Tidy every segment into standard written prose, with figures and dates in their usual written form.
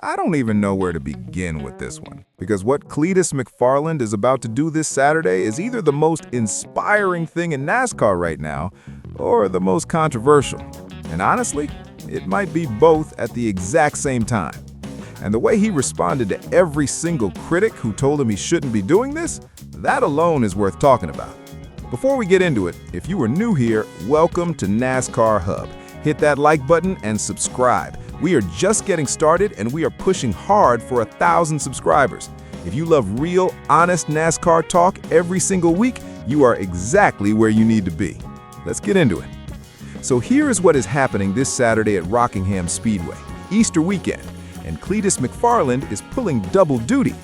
I don't even know where to begin with this one, because what Cletus McFarland is about to do this Saturday is either the most inspiring thing in NASCAR right now, or the most controversial. And honestly, it might be both at the exact same time. And the way he responded to every single critic who told him he shouldn't be doing this, that alone is worth talking about. Before we get into it, if you are new here, welcome to NASCAR Hub. Hit that like button and subscribe. We are just getting started and we are pushing hard for 1,000 subscribers. If you love real, honest NASCAR talk every single week, you are exactly where you need to be. Let's get into it. So here is what is happening this Saturday at Rockingham Speedway, Easter weekend, and Cletus McFarland is pulling double duty.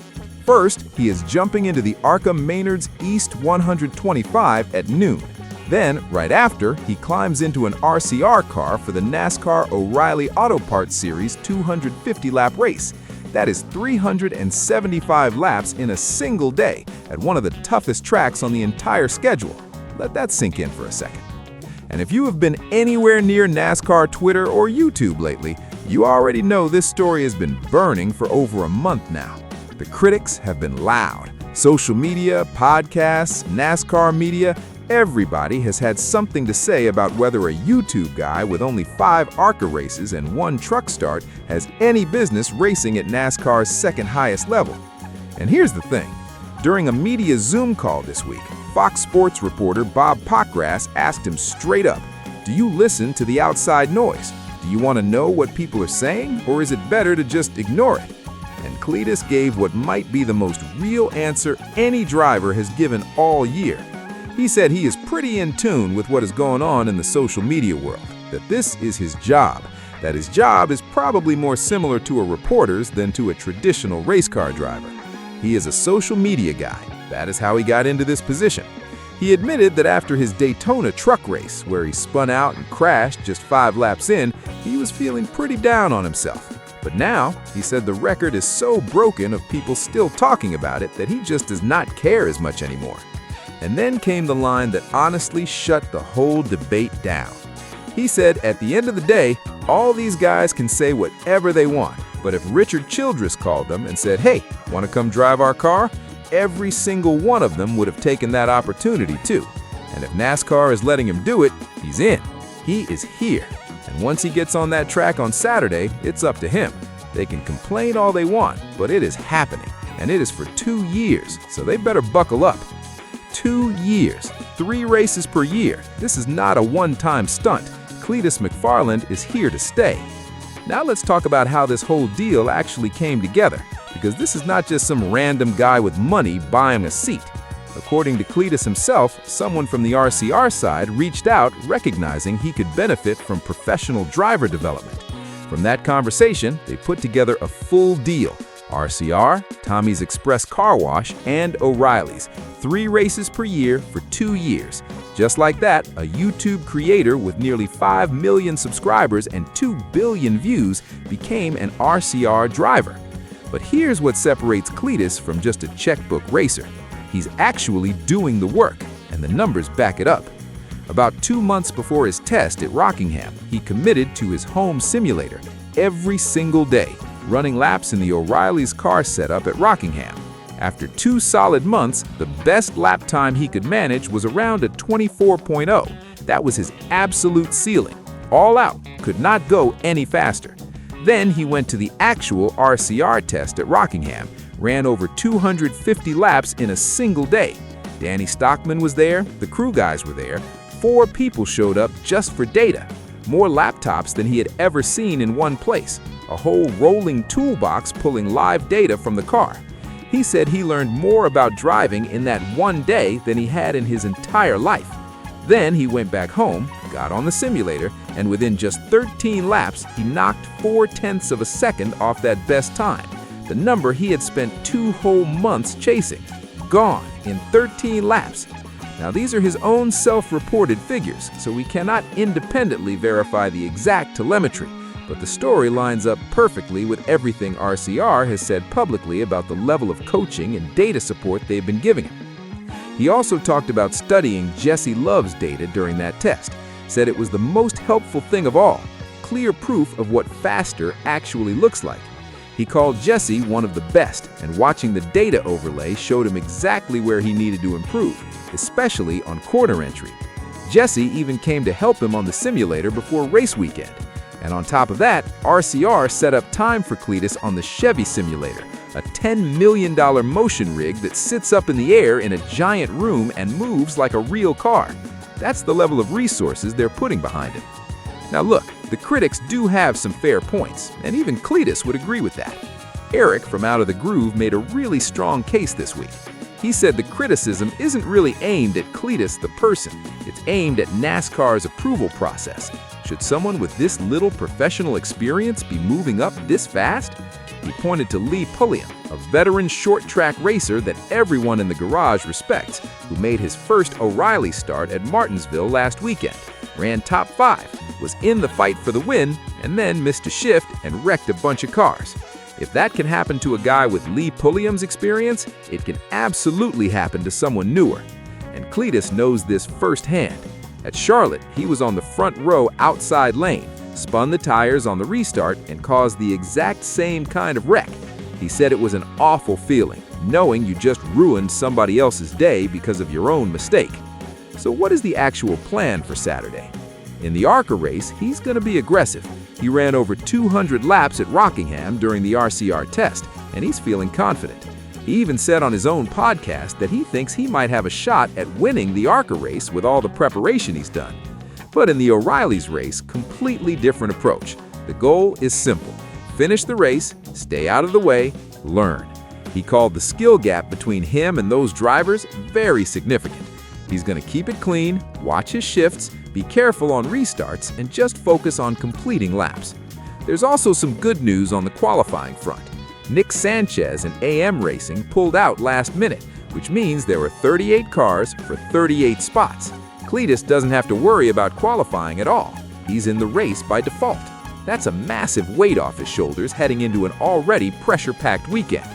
First, he is jumping into the ARCA Menards East 125 at noon. Then, right after, he climbs into an RCR car for the NASCAR O'Reilly Auto Parts Series 250-lap race. That is 375 laps in a single day at one of the toughest tracks on the entire schedule. Let that sink in for a second. And if you have been anywhere near NASCAR Twitter or YouTube lately, you already know this story has been burning for over a month now. The critics have been loud. Social media, podcasts, NASCAR media, everybody has had something to say about whether a YouTube guy with only 5 ARCA races and 1 truck start has any business racing at NASCAR's second highest level. And here's the thing. During a media Zoom call this week, Fox Sports reporter Bob Pockgrass asked him straight up, "Do you listen to the outside noise? Do you want to know what people are saying, or is it better to just ignore it?" And Cletus gave what might be the most real answer any driver has given all year. He said he is pretty in tune with what is going on in the social media world, that this is his job, that his job is probably more similar to a reporter's than to a traditional race car driver. He is a social media guy. That is how he got into this position. He admitted that after his Daytona truck race, where he spun out and crashed just 5 laps in, he was feeling pretty down on himself. But now, he said the record is so broken of people still talking about it that he just does not care as much anymore. And then came the line that honestly shut the whole debate down. He said at the end of the day, all these guys can say whatever they want, but if Richard Childress called them and said, "Hey, want to come drive our car?" every single one of them would have taken that opportunity too. And if NASCAR is letting him do it, he's in. He is here. And once he gets on that track on Saturday, it's up to him. They can complain all they want, but it is happening. And it is for 2 years, so they better buckle up. 2 years, 3 races per year. This is not a one-time stunt. Cletus McFarland is here to stay. Now let's talk about how this whole deal actually came together, because this is not just some random guy with money buying a seat. According to Cletus himself, someone from the RCR side reached out recognizing he could benefit from professional driver development. From that conversation, they put together a full deal. RCR, Tommy's Express Car Wash, and O'Reilly's. 3 races per year for 2 years. Just like that, a YouTube creator with nearly 5 million subscribers and 2 billion views became an RCR driver. But here's what separates Cletus from just a checkbook racer. He's actually doing the work, and the numbers back it up. About 2 months before his test at Rockingham, he committed to his home simulator every single day, running laps in the O'Reilly's car setup at Rockingham. After 2 solid months, the best lap time he could manage was around a 24.0. That was his absolute ceiling. All out, could not go any faster. Then he went to the actual RCR test at Rockingham, ran over 250 laps in a single day. Danny Stockman was there, the crew guys were there, 4 people showed up just for data. More laptops than he had ever seen in one place. A whole rolling toolbox pulling live data from the car. He said he learned more about driving in that one day than he had in his entire life. Then he went back home, got on the simulator, and within just 13 laps, he knocked 0.4 of a second off that best time, the number he had spent 2 whole months chasing. Gone in 13 laps. Now these are his own self-reported figures, so we cannot independently verify the exact telemetry. But the story lines up perfectly with everything RCR has said publicly about the level of coaching and data support they've been giving him. He also talked about studying Jesse Love's data during that test, said it was the most helpful thing of all, clear proof of what faster actually looks like. He called Jesse one of the best, and watching the data overlay showed him exactly where he needed to improve, especially on corner entry. Jesse even came to help him on the simulator before race weekend. And on top of that, RCR set up time for Cletus on the Chevy simulator, a $10 million motion rig that sits up in the air in a giant room and moves like a real car. That's the level of resources they're putting behind it. Now look, the critics do have some fair points, and even Cletus would agree with that. Eric from Out of the Groove made a really strong case this week. He said the criticism isn't really aimed at Cletus the person, it's aimed at NASCAR's approval process. Should someone with this little professional experience be moving up this fast? He pointed to Lee Pulliam, a veteran short-track racer that everyone in the garage respects, who made his first O'Reilly start at Martinsville last weekend, ran top 5, was in the fight for the win, and then missed a shift and wrecked a bunch of cars. If that can happen to a guy with Lee Pulliam's experience, it can absolutely happen to someone newer. And Cletus knows this firsthand. At Charlotte, he was on the front row outside lane, spun the tires on the restart, and caused the exact same kind of wreck. He said it was an awful feeling, knowing you just ruined somebody else's day because of your own mistake. So what is the actual plan for Saturday? In the ARCA race, he's going to be aggressive. He ran over 200 laps at Rockingham during the RCR test, and he's feeling confident. He even said on his own podcast that he thinks he might have a shot at winning the ARCA race with all the preparation he's done. But in the O'Reilly's race, completely different approach. The goal is simple. Finish the race, stay out of the way, learn. He called the skill gap between him and those drivers very significant. He's going to keep it clean, watch his shifts, be careful on restarts, and just focus on completing laps. There's also some good news on the qualifying front. Nick Sanchez in AM Racing pulled out last minute, which means there were 38 cars for 38 spots. Cletus doesn't have to worry about qualifying at all. He's in the race by default. That's a massive weight off his shoulders heading into an already pressure-packed weekend.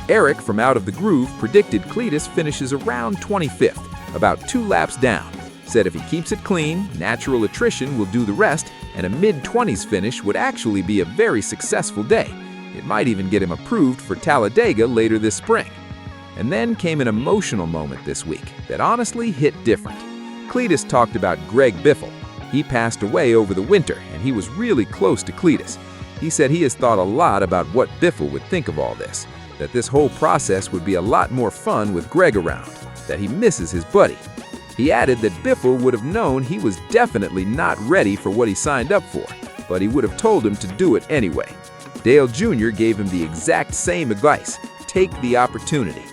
Eric from Out of the Groove predicted Cletus finishes around 25th, about 2 laps down. Said if he keeps it clean, natural attrition will do the rest, and a mid-20s finish would actually be a very successful day. It might even get him approved for Talladega later this spring. And then came an emotional moment this week that honestly hit different. Cletus talked about Greg Biffle. He passed away over the winter, and he was really close to Cletus. He said he has thought a lot about what Biffle would think of all this, that this whole process would be a lot more fun with Greg around, that he misses his buddy. He added that Biffle would have known he was definitely not ready for what he signed up for, but he would have told him to do it anyway. Dale Jr. gave him the exact same advice: take the opportunity.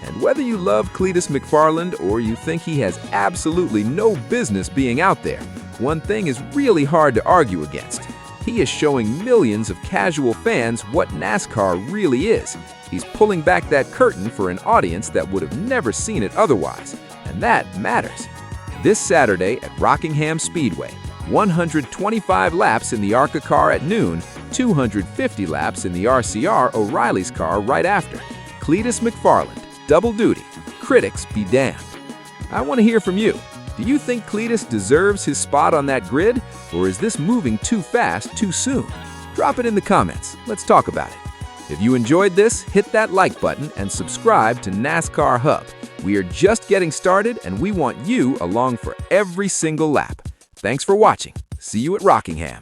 And whether you love Cletus McFarland or you think he has absolutely no business being out there, one thing is really hard to argue against. He is showing millions of casual fans what NASCAR really is. He's pulling back that curtain for an audience that would have never seen it otherwise, and that matters. This Saturday at Rockingham Speedway, 125 laps in the ARCA car at noon, 250 laps in the RCR O'Reilly's car right after. Cletus McFarland, double duty, critics be damned. I want to hear from you. Do you think Cletus deserves his spot on that grid, or is this moving too fast too soon? Drop it in the comments. Let's talk about it. If you enjoyed this, hit that like button and subscribe to NASCAR Hub. We are just getting started, and we want you along for every single lap. Thanks for watching. See you at Rockingham.